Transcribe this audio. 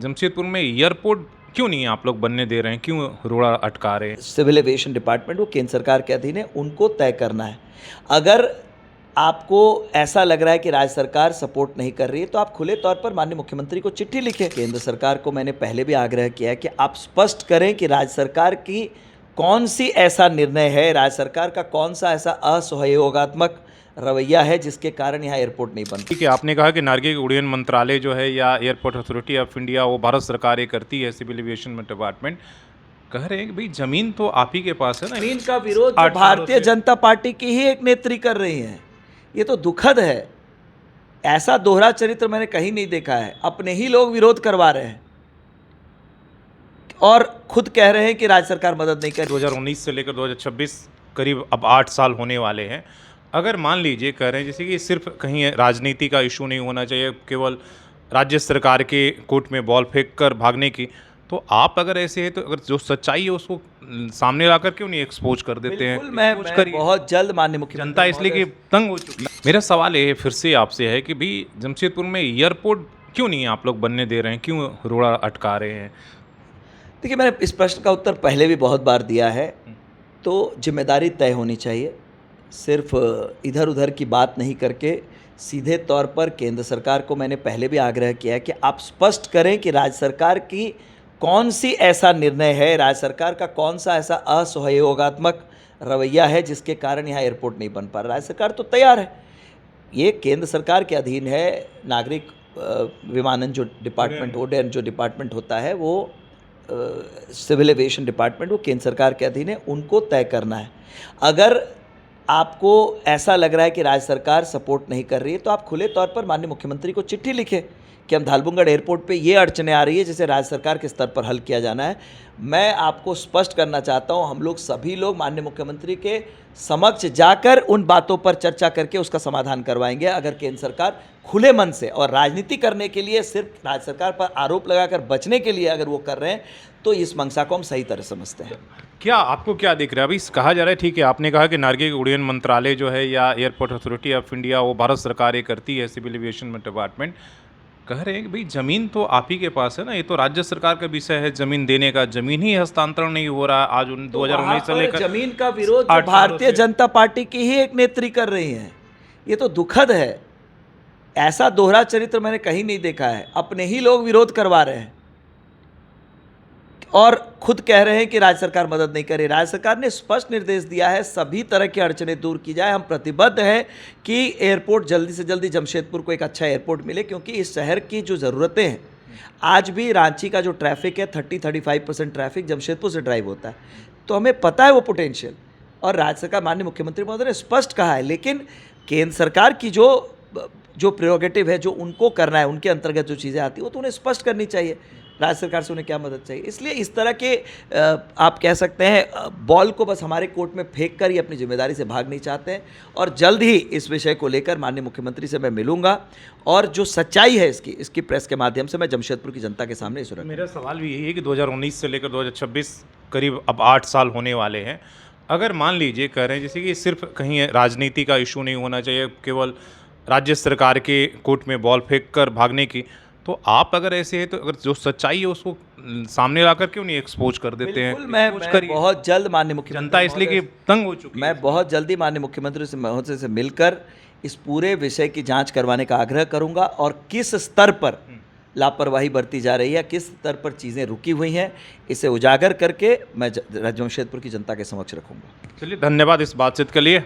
जमशेदपुर में एयरपोर्ट क्यों नहीं आप लोग बनने दे रहे हैं, क्यों रोड़ा अटका रहे हैं? सिविल एविएशन डिपार्टमेंट वो केंद्र सरकार के अधीन है, उनको तय करना है। अगर आपको ऐसा लग रहा है कि राज्य सरकार सपोर्ट नहीं कर रही है तो आप खुले तौर पर माननीय मुख्यमंत्री को चिट्ठी लिखें। केंद्र सरकार को मैंने पहले भी आग्रह किया है कि आप स्पष्ट करें कि राज्य सरकार की कौन सी ऐसा निर्णय है, राज्य सरकार का कौन सा ऐसा असहयोगात्मक रवैया है जिसके कारण यहाँ एयरपोर्ट नहीं बन। ठीक है, आपने कहा कि नागरिक उड्डयन मंत्रालय जो है या एयरपोर्ट अथॉरिटी ऑफ इंडिया वो भारत सरकार ये करती है, सिविल एविएशन डिपार्टमेंट कह रहे हैं कि भाई जमीन तो आप ही के पास है ना। जमीन का विरोध तो भारतीय जनता पार्टी की ही एक नेत्री कर रही है। ये तो दुखद है। ऐसा दोहरा चरित्र मैंने कहीं नहीं देखा है। अपने ही लोग विरोध करवा रहे हैं और खुद कह रहे हैं कि राज्य सरकार मदद नहीं कर। 2019 से लेकर 2026 करीब अब 8 साल होने वाले हैं। अगर मान लीजिए कह रहे हैं जैसे कि सिर्फ कहीं राजनीति का इशू नहीं होना चाहिए, केवल राज्य सरकार के कोर्ट में बॉल फेंक कर भागने की, तो आप अगर ऐसे है तो अगर जो सच्चाई है उसको सामने लाकर क्यों नहीं एक्सपोज कर देते हैं? मैं बहुत जल्द माननीय मुख्यमंत्री, जनता इसलिए कि तंग हो चुकी है। मेरा सवाल ये फिर से आपसे है कि भाई जमशेदपुर में एयरपोर्ट क्यों नहीं आप लोग बनने दे रहे हैं, क्यों रोड़ा अटका रहे हैं? देखिए, मैंने इस प्रश्न का उत्तर पहले भी बहुत बार दिया है। तो जिम्मेदारी तय होनी चाहिए। सिर्फ इधर उधर की बात नहीं करके सीधे तौर पर केंद्र सरकार को मैंने पहले भी आग्रह किया है कि आप स्पष्ट करें कि राज्य सरकार की कौन सी ऐसा निर्णय है, राज्य सरकार का कौन सा ऐसा असहयोगात्मक रवैया है जिसके कारण यहाँ एयरपोर्ट नहीं बन पा रहा। राज्य सरकार तो तैयार है। ये केंद्र सरकार के अधीन है। नागरिक विमानन जो डिपार्टमेंट, उड्डयन जो डिपार्टमेंट होता है वो सिविल एविएशन डिपार्टमेंट वो केंद्र सरकार के अधीन है, उनको तय करना है। अगर आपको ऐसा लग रहा है कि राज्य सरकार सपोर्ट नहीं कर रही है तो आप खुले तौर पर माननीय मुख्यमंत्री को चिट्ठी लिखें कि हम धालबुंगड़ एयरपोर्ट पे ये अड़चनें आ रही है जिसे राज्य सरकार के स्तर पर हल किया जाना है। मैं आपको स्पष्ट करना चाहता हूँ, हम लोग सभी लोग माननीय मुख्यमंत्री के समक्ष जाकर उन बातों पर चर्चा करके उसका समाधान करवाएंगे। अगर केंद्र सरकार खुले मन से और राजनीति करने के लिए, सिर्फ राज्य सरकार पर आरोप लगाकर बचने के लिए अगर वो कर रहे हैं तो इस मंशा को हम सही तरह समझते हैं। क्या आपको क्या दिख रहा है? अभी कहा जा रहा है, ठीक है, आपने कहा कि नागरिक उड्डयन मंत्रालय जो है या एयरपोर्ट अथॉरिटी ऑफ इंडिया वो भारत सरकार ये करती है, सिविल एविएशन डिपार्टमेंट कह रहे हैं कि भाई जमीन तो आप ही के पास है ना, ये तो राज्य सरकार का विषय है जमीन देने का, जमीन ही हस्तांतरण नहीं हो रहा। आज 2019 से लेकर जमीन का विरोध तो भारतीय जनता पार्टी की ही एक नेत्री कर रही है। ये तो दुखद है। ऐसा दोहरा चरित्र मैंने कहीं नहीं देखा है। अपने ही लोग विरोध करवा रहे हैं और खुद कह रहे हैं कि राज्य सरकार मदद नहीं करे। राज्य सरकार ने स्पष्ट निर्देश दिया है सभी तरह की अड़चनें दूर की जाए। हम प्रतिबद्ध हैं कि एयरपोर्ट जल्दी से जल्दी जमशेदपुर को एक अच्छा एयरपोर्ट मिले, क्योंकि इस शहर की जो ज़रूरतें हैं, आज भी रांची का जो ट्रैफिक है 30-35% ट्रैफिक जमशेदपुर से ड्राइव होता है। तो हमें पता है वो पोटेंशियल, और राज्य सरकार, माननीय मुख्यमंत्री महोदय ने स्पष्ट कहा है। लेकिन केंद्र सरकार की जो प्रेरोगेटिव है, जो उनको करना है, उनके अंतर्गत जो चीज़ें आती हैं वो तो उन्हें स्पष्ट करनी चाहिए। राज्य सरकार से उन्हें क्या मदद चाहिए। इसलिए इस तरह के आप कह सकते हैं बॉल को बस हमारे कोर्ट में फेंक कर ही अपनी जिम्मेदारी से भाग नहीं चाहते हैं। और जल्द ही इस विषय को लेकर माननीय मुख्यमंत्री से मैं मिलूंगा और जो सच्चाई है इसकी प्रेस के माध्यम से मैं जमशेदपुर की जनता के सामने इस। मेरा सवाल भी यही है कि 2019 से लेकर 2026 करीब अब 8 साल होने वाले हैं। अगर मान लीजिए कह रहे हैं जैसे कि सिर्फ कहीं राजनीति का इशू नहीं होना चाहिए, केवल राज्य सरकार के कोर्ट में बॉल फेंक कर भागने की, तो आप अगर ऐसे है तो अगर जो सच्चाई है उसको सामने लाकर क्यों नहीं एक्सपोज कर देते हैं? मैं बहुत जल्द माननीय मुख्यमंत्री, जनता इसलिए कि तंग हो चुकी है। मैं बहुत जल्दी माननीय मुख्यमंत्री महोदय से मिलकर इस पूरे विषय की जांच करवाने का आग्रह करूंगा और किस स्तर पर लापरवाही बरती जा रही है, किस स्तर पर चीज़ें रुकी हुई हैं, इसे उजागर करके मैं जमशेदपुर की जनता के समक्ष रखूंगा। चलिए, धन्यवाद इस बातचीत के लिए।